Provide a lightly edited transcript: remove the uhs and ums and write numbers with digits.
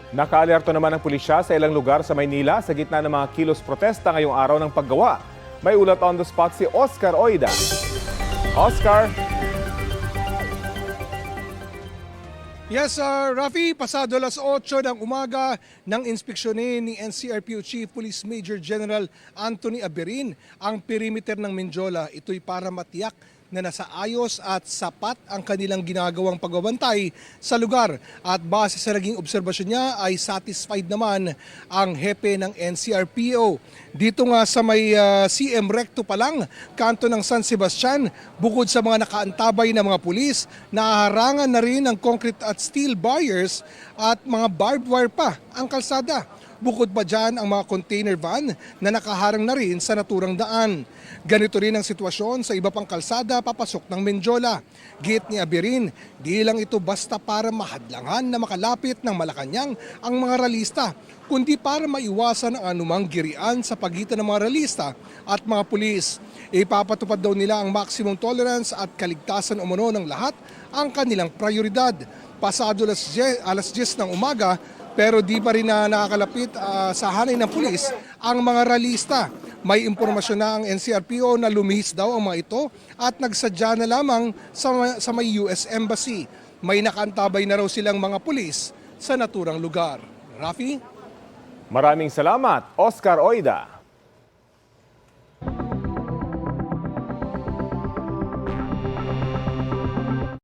Nakaalerto naman ang pulisya sa ilang lugar sa Maynila sa gitna ng mga kilos protesta ngayong araw ng paggawa. May ulat on the spot si Oscar Oida. Oscar! Yes, Rafi, pasado alas 8 ng umaga nang inspeksyonin ni NCRPO Chief Police Major General Anthony Aberin ang perimeter ng Menjola. Ito'y para matiyak na nasa ayos at sapat ang kanilang ginagawang pagbabantay sa lugar. At base sa naging obserbasyon niya ay satisfied naman ang hepe ng NCRPO. Dito nga sa may CM Recto pa lang, kanto ng San Sebastian, bukod sa mga nakaantabay na mga pulis, naharangan na rin ng concrete at steel barriers at mga barbed wire pa ang kalsada. Bukod pa dyan ang mga container van na nakaharang na rin sa naturang daan. Ganito rin ang sitwasyon sa iba pang kalsada papasok ng Menjola. Git ni Aberin, di lang ito basta para mahadlangan na makalapit ng Malacanang ang mga ralista, kundi para maiwasan ang anumang girian sa pagitan ng mga ralista at mga pulis. Ipapatupad daw nila ang maximum tolerance at kaligtasan umano ng lahat ang kanilang prioridad. Pasado alas 10 ng umaga, pero di pa rin na nakakalapit sa hanay ng pulis ang mga ralista. May impormasyon na ang NCRPO na lumihis daw ang mga ito at nagsadya na lamang sa may US Embassy. May nakaantabay na raw silang mga pulis sa naturang lugar. Rafi? Maraming salamat, Oscar Oida.